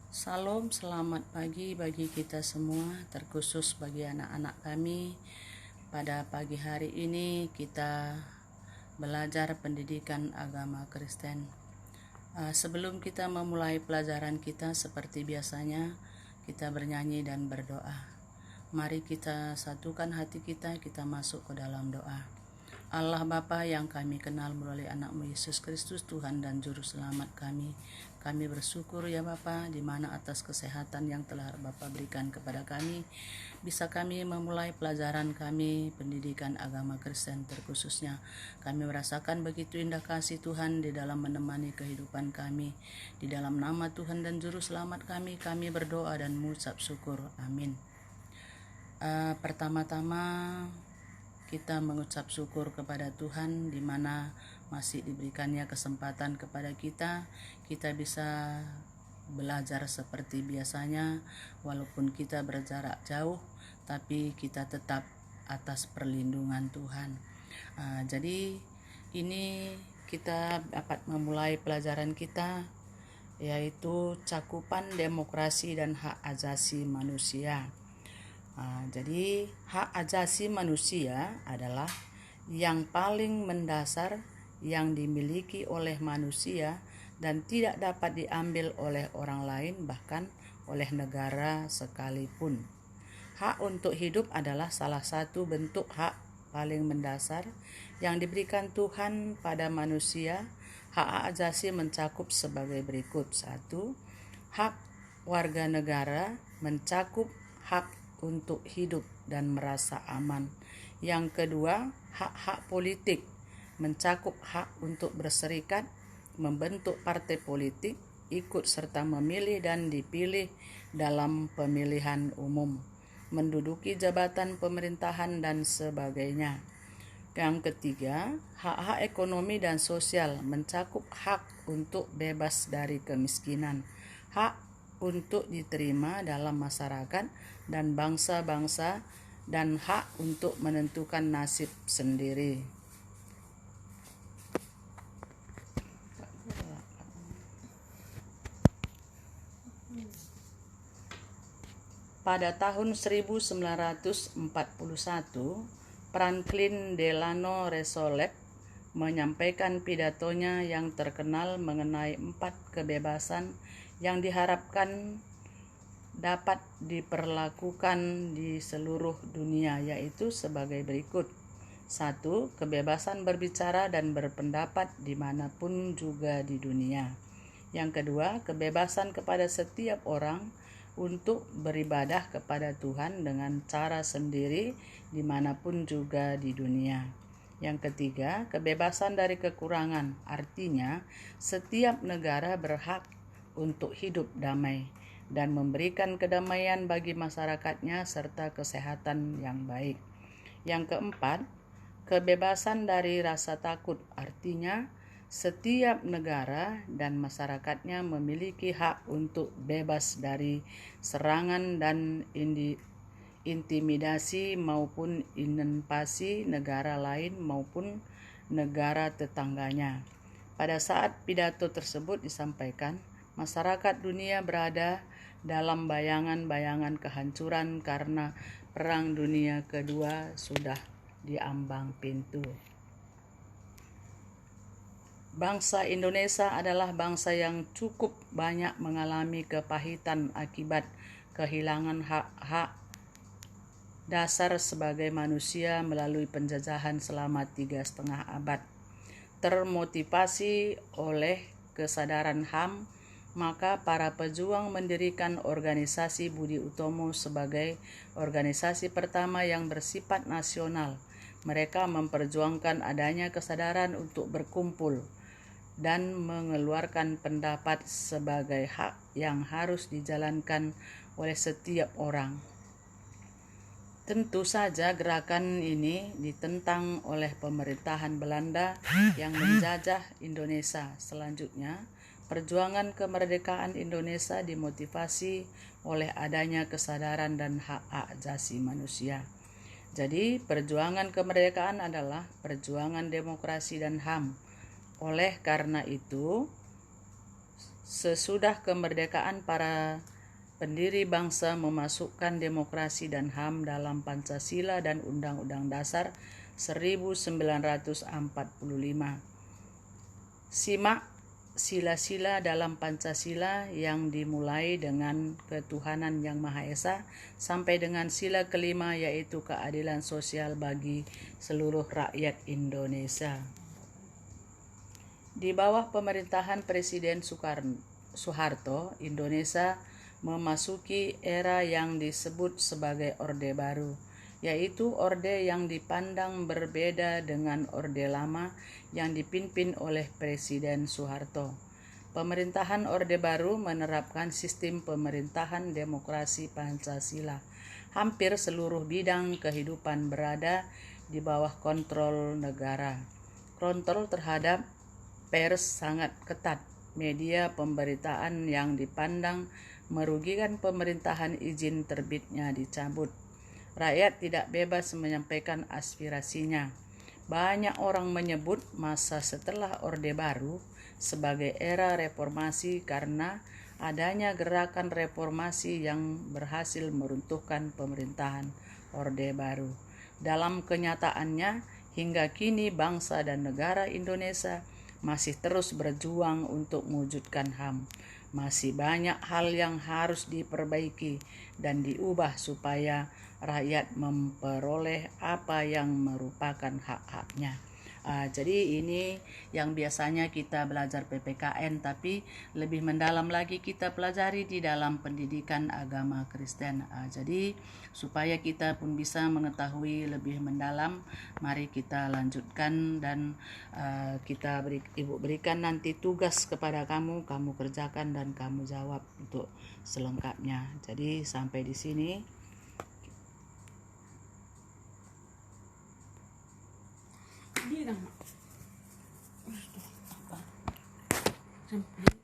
Salam, selamat pagi bagi kita semua, terkhusus bagi anak-anak kami. Pada pagi hari ini kita belajar pendidikan agama Kristen. Sebelum kita memulai pelajaran kita, seperti biasanya kita bernyanyi dan berdoa. Mari kita satukan hati kita masuk ke dalam doa. Allah Bapa yang kami kenal melalui anak-Mu Yesus Kristus, Tuhan dan Juru Selamat kami. Kami bersyukur ya Bapa, di mana atas kesehatan yang telah Bapa berikan kepada kami, bisa kami memulai pelajaran kami, pendidikan agama Kristen terkhususnya. Kami merasakan begitu indah kasih Tuhan di dalam menemani kehidupan kami. Di dalam nama Tuhan dan Juru Selamat kami berdoa dan mengucap syukur. Amin. Pertama-tama kita mengucap syukur kepada Tuhan di mana masih diberikannya kesempatan kepada kita bisa belajar seperti biasanya, walaupun kita berjarak jauh tapi kita tetap atas perlindungan Tuhan. Jadi ini kita dapat memulai pelajaran kita, yaitu cakupan demokrasi dan hak asasi manusia. Jadi hak asasi manusia adalah yang paling mendasar yang dimiliki oleh manusia dan tidak dapat diambil oleh orang lain, bahkan oleh negara sekalipun. Hak untuk hidup adalah salah satu bentuk hak paling mendasar yang diberikan Tuhan pada manusia. Hak asasi mencakup sebagai berikut. 1. Hak warga negara mencakup hak untuk hidup dan merasa aman. Yang kedua, hak-hak politik mencakup hak untuk berserikat, membentuk partai politik, ikut serta memilih dan dipilih dalam pemilihan umum, menduduki jabatan pemerintahan dan sebagainya. Yang ketiga, hak-hak ekonomi dan sosial mencakup hak untuk bebas dari kemiskinan, hak untuk diterima dalam masyarakat dan bangsa-bangsa, dan hak untuk menentukan nasib sendiri. Pada tahun 1941, Franklin Delano Roosevelt menyampaikan pidatonya yang terkenal mengenai 4 kebebasan yang diharapkan dapat diperlakukan di seluruh dunia, yaitu sebagai berikut. 1. Kebebasan berbicara dan berpendapat dimanapun juga di dunia. Yang kedua, kebebasan kepada setiap orang untuk beribadah kepada Tuhan dengan cara sendiri dimanapun juga di dunia. Yang ketiga, kebebasan dari kekurangan, artinya setiap negara berhak untuk hidup damai dan memberikan kedamaian bagi masyarakatnya serta kesehatan yang baik. Yang keempat, kebebasan dari rasa takut, artinya setiap negara dan masyarakatnya memiliki hak untuk bebas dari serangan dan intimidasi maupun invasi negara lain maupun negara tetangganya. Pada saat pidato tersebut disampaikan, masyarakat dunia berada dalam bayangan-bayangan kehancuran karena Perang Dunia Kedua sudah diambang pintu. Bangsa Indonesia adalah bangsa yang cukup banyak mengalami kepahitan akibat kehilangan hak-hak dasar sebagai manusia melalui penjajahan selama 3,5 abad. Termotivasi oleh kesadaran HAM, maka para pejuang mendirikan organisasi Budi Utomo sebagai organisasi pertama yang bersifat nasional. Mereka memperjuangkan adanya kesadaran untuk berkumpul dan mengeluarkan pendapat sebagai hak yang harus dijalankan oleh setiap orang. Tentu saja gerakan ini ditentang oleh pemerintahan Belanda yang menjajah Indonesia. Selanjutnya, perjuangan kemerdekaan Indonesia dimotivasi oleh adanya kesadaran dan hak asasi manusia. Jadi, perjuangan kemerdekaan adalah perjuangan demokrasi dan HAM. Oleh karena itu, Sesudah kemerdekaan, para pendiri bangsa memasukkan demokrasi dan HAM dalam Pancasila dan Undang-Undang Dasar 1945. Simak sila-sila dalam Pancasila yang dimulai dengan ketuhanan yang Maha Esa sampai dengan sila kelima, yaitu keadilan sosial bagi seluruh rakyat Indonesia. Di bawah pemerintahan Presiden Soeharto, Indonesia memasuki era yang disebut sebagai Orde Baru, yaitu orde yang dipandang berbeda dengan Orde Lama yang dipimpin oleh Presiden Soeharto. Pemerintahan Orde Baru menerapkan sistem pemerintahan demokrasi Pancasila. Hampir seluruh bidang kehidupan berada di bawah kontrol negara. Kontrol terhadap pers sangat ketat. Media pemberitaan yang dipandang merugikan pemerintahan, izin terbitnya dicabut. Rakyat tidak bebas menyampaikan aspirasinya. Banyak orang menyebut masa setelah Orde Baru sebagai era reformasi karena adanya gerakan reformasi yang berhasil meruntuhkan pemerintahan Orde Baru. Dalam kenyataannya, hingga kini bangsa dan negara Indonesia masih terus berjuang untuk mewujudkan HAM. Masih banyak hal yang harus diperbaiki dan diubah supaya rakyat memperoleh apa yang merupakan hak-haknya. Jadi ini yang biasanya kita belajar PPKN, tapi lebih mendalam lagi kita pelajari di dalam pendidikan agama Kristen. Jadi supaya kita pun bisa mengetahui lebih mendalam, mari kita lanjutkan dan Ibu berikan nanti tugas kepada kamu kerjakan dan kamu jawab untuk selengkapnya. Jadi sampai di sini. Sampai